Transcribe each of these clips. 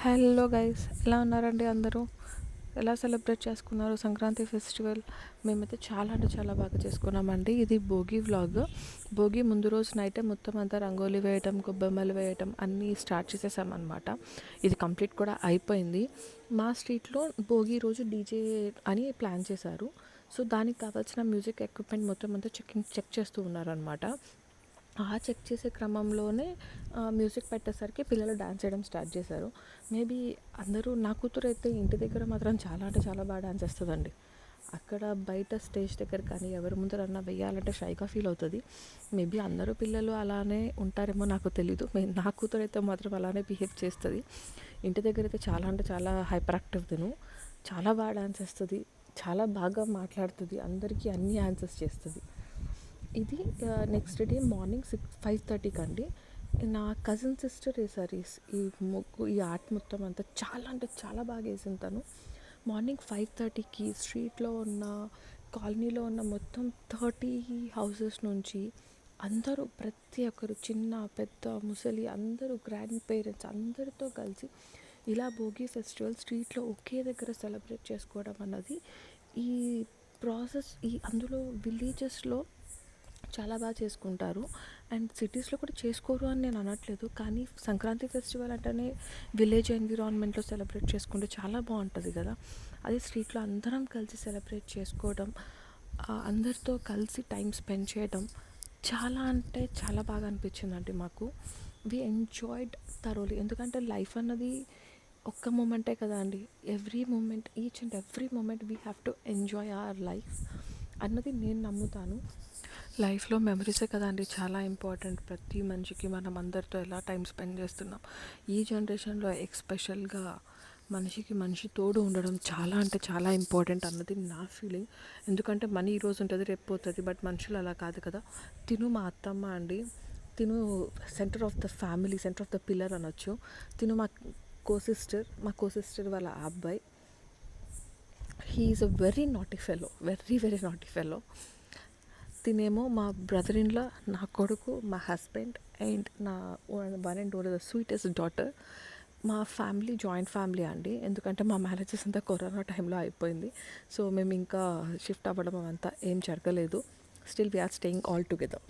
Hello guys, ఎలా ఉన్నారండి అందరూ? ఎలా సెలబ్రేట్ చేసుకున్నారు సంక్రాంతి ఫెస్టివల్? మేమైతే చాలా అంటే చాలా బాగా చేసుకున్నామండి. ఇది భోగి వ్లాగ్. భోగి ముందు రోజు నైటే మొత్తం అంతా రంగోలి వేయటం, గొబ్బెమ్మలు వేయటం అన్నీ స్టార్ట్ చేసేసామన్నమాట. ఇది కంప్లీట్ కూడా అయిపోయింది. మా స్ట్రీట్లో భోగి రోజు డీజే అని ప్లాన్ చేశారు. సో దానికి కావాల్సిన మ్యూజిక్ ఎక్విప్మెంట్ మొత్తం అంతా చెక్ చేస్తూ ఉన్నారనమాట. ఆ చెక్ చేసే క్రమంలోనే మ్యూజిక్ పెట్టేసరికి పిల్లలు డాన్స్ చేయడం స్టార్ట్ చేశారు. మేబీ అందరూ, నా కూతురు అయితే ఇంటి దగ్గర మాత్రం చాలా అంటే చాలా బాగా డాన్స్ చేస్తుందండి. అక్కడ బయట స్టేజ్ దగ్గర కానీ ఎవరి ముందరన్నా వెయ్యాలంటే షైగా ఫీల్ అవుతుంది. మేబీ అందరూ పిల్లలు అలానే ఉంటారేమో నాకు తెలీదు. నా కూతురు అయితే మాత్రం అలానే బిహేవ్ చేస్తుంది. ఇంటి దగ్గర అయితే చాలా అంటే చాలా హైపర్ యాక్టివ్ తిను. చాలా బాగా డాన్స్ చేస్తుంది, చాలా బాగా మాట్లాడుతుంది, అందరికీ అన్ని ఆన్సర్స్ చేస్తుంది. ఇది నెక్స్ట్ డే మార్నింగ్ 5:30కి అండి. నా కజిన్ సిస్టర్ వేసారు ఈ ముగ్గు, ఈ ఆర్ట్ మొత్తం అంతా. చాలా అంటే చాలా బాగా వేసింది తను. మార్నింగ్ 5:30కి స్ట్రీట్లో ఉన్న కాలనీలో ఉన్న మొత్తం 30 హౌసెస్ నుంచి అందరూ, ప్రతి ఒక్కరు, చిన్న పెద్ద ముసలి అందరూ, గ్రాండ్ పేరెంట్స్ అందరితో కలిసి ఇలా భోగి ఫెస్టివల్ స్ట్రీట్లో ఒకే దగ్గర సెలబ్రేట్ చేసుకోవడం అన్నది, ఈ ప్రాసెస్ అందులో విలేజెస్లో చాలా బాగా చేసుకుంటారు. అండ్ సిటీస్లో కూడా చేసుకోరు అని నేను అనట్లేదు, కానీ సంక్రాంతి ఫెస్టివల్ అంటేనే విలేజ్ ఎన్విరాన్మెంట్లో సెలబ్రేట్ చేసుకుంటే చాలా బాగుంటుంది కదా. అదే స్ట్రీట్లో అందరం కలిసి సెలబ్రేట్ చేసుకోవడం, అందరితో కలిసి టైం స్పెండ్ చేయడం చాలా అంటే చాలా బాగా అనిపించిందండి మాకు. We enjoyed thoroughly. ఎందుకంటే లైఫ్ అన్నది ఒక్క మూమెంటే కదా అండి. Every moment, each and every moment we have to enjoy our life అన్నది నేను నమ్ముతాను. లైఫ్లో మెమరీసే కదండి చాలా ఇంపార్టెంట్. ప్రతి మనిషికి మనం అందరితో ఎలా టైం స్పెండ్ చేస్తున్నాం, ఈ జనరేషన్లో ఎక్స్పెషల్గా మనిషికి మనిషి తోడు ఉండడం చాలా అంటే చాలా ఇంపార్టెంట్ అన్నది నా ఫీలింగ్. ఎందుకంటే మనీ ఈరోజు ఉంటుంది, రేపు పోతుంది, బట్ మనుషులు అలా కాదు కదా. తిను మా అత్తమ్మ అండి. తిను centre of the family, centre of the pillar అనొచ్చు. తిను మా కో సిస్టర్ వాళ్ళ అబ్బాయి. He is a very naughty fellow, very very naughty fellow. తినేమో మా బ్రదర్ ఇన్ లా, నా కొడుకు, మా హస్బెండ్, అండ్ నా one and only the sweetest daughter. మా ఫ్యామిలీ జాయింట్ ఫ్యామిలీ అండి. ఎందుకంటే మా మ్యారేజెస్ అంతా కరోనా టైంలో అయిపోయింది. సో మేము ఇంకా షిఫ్ట్ అవ్వడం అంతా ఏం జరగలేదు. Still we are staying all together.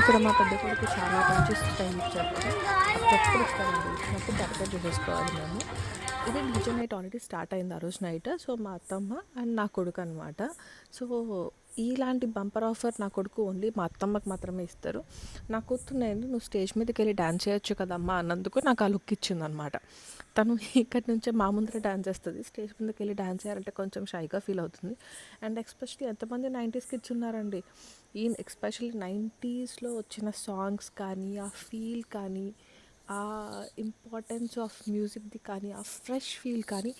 ఇక్కడ మా పెద్ద కొడుకు చాలా మంచి టైం ఇచ్చారు కదా, అప్పుడప్పుడు ఇస్తారండి. ఇచ్చినప్పుడు బర్త్డే చేసేసుకోవాలి మేము. ఇది డీజే నైట్ ఆల్రెడీ స్టార్ట్ అయింది ఆ రోజు నైట్. సో మా అత్తమ్మ అండ్ నా కొడుకు అనమాట. సో ఇలాంటి బంపర్ ఆఫర్ నా కొడుకు ఓన్లీ మా అత్తమ్మకి మాత్రమే ఇస్తారు. నా కూతురు, నువ్వు స్టేజ్ మీదకి వెళ్ళి డ్యాన్స్ చేయొచ్చు కదమ్మా అన్నందుకు నాకు ఆ లుక్ ఇచ్చింది అనమాట. తను ఇక్కడి నుంచే మా ముందర డ్యాన్స్ చేస్తుంది. స్టేజ్ మీదకి వెళ్ళి డ్యాన్స్ చేయాలంటే కొంచెం షైగా ఫీల్ అవుతుంది. అండ్ ఎస్పెషలీ ఎంతమంది 90s కిడ్స్ ఉన్నారండి. ఈ ఎస్పెషల్లీ 90sలో వచ్చిన సాంగ్స్ కానీ, ఆ ఫీల్ కానీ, ఆ ఇంపార్టెన్స్ ఆఫ్ మ్యూజిక్ది కానీ, ఆ ఫ్రెష్ ఫీల్ కానీ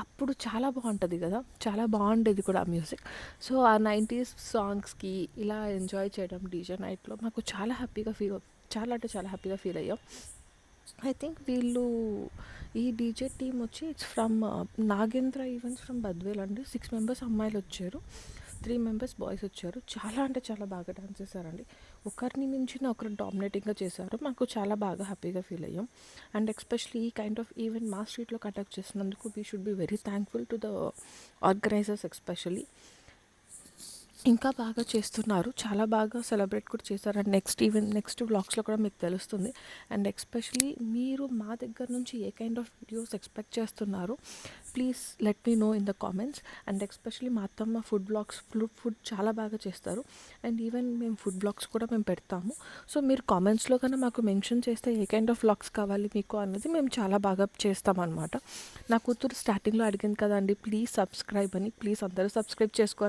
అప్పుడు చాలా బాగుంటుంది కదా. చాలా బాగుండేది కూడా ఆ మ్యూజిక్. సో ఆ 90s సాంగ్స్కి ఇలా ఎంజాయ్ చేయడం డీజే నైట్లో మాకు చాలా చాలా అంటే చాలా హ్యాపీగా ఫీల్ అయ్యాం. ఐ థింక్ ఈ డీజే టీమ్ వచ్చి it's from Nagendra events from Badvel అండి. 6 మెంబర్స్ అమ్మాయిలు వచ్చారు, 3 మెంబర్స్ బాయ్స్ వచ్చారు. చాలా అంటే చాలా బాగా డాన్స్ చేశారండి. ఒకరిని మించిన ఒకరు డామినేటింగ్గా చేశారు. మాకు చాలా బాగా హ్యాపీగా ఫీల్ అయ్యాం. అండ్ ఎస్పెషలీ ఈ కైండ్ ఆఫ్ ఈవెంట్ మా స్ట్రీట్లో కండక్ట్ చేసినందుకు we should be very thankful to the organisers. Especially ఇంకా బాగా చేస్తున్నారు, చాలా బాగా సెలబ్రేట్ కూడా చేస్తారు. అండ్ నెక్స్ట్ వ్లాగ్స్లో కూడా మీకు తెలుస్తుంది. అండ్ ఎస్పెషలీ మీరు మా దగ్గర నుంచి a kind of videos expect చేస్తున్నారు, please let me know in the comments. And especially మా అత్తమ్మ ఫుడ్ చాలా బాగా చేస్తారు. అండ్ ఈవెన్ మేము ఫుడ్ బ్లాగ్స్ కూడా మేము పెడతాము. సో మీరు కామెంట్స్లో కన్నా మాకు మెన్షన్ చేస్తే ఏ కైండ్ ఆఫ్ వ్లాగ్స్ కావాలి మీకు అన్నది మేము చాలా బాగా చేస్తామన్నమాట. నా కూతురు స్టార్టింగ్లో అడిగింది కదండి, ప్లీజ్ సబ్స్క్రైబ్ అని. ప్లీజ్ అందరూ సబ్స్క్రైబ్ చేసుకోరా.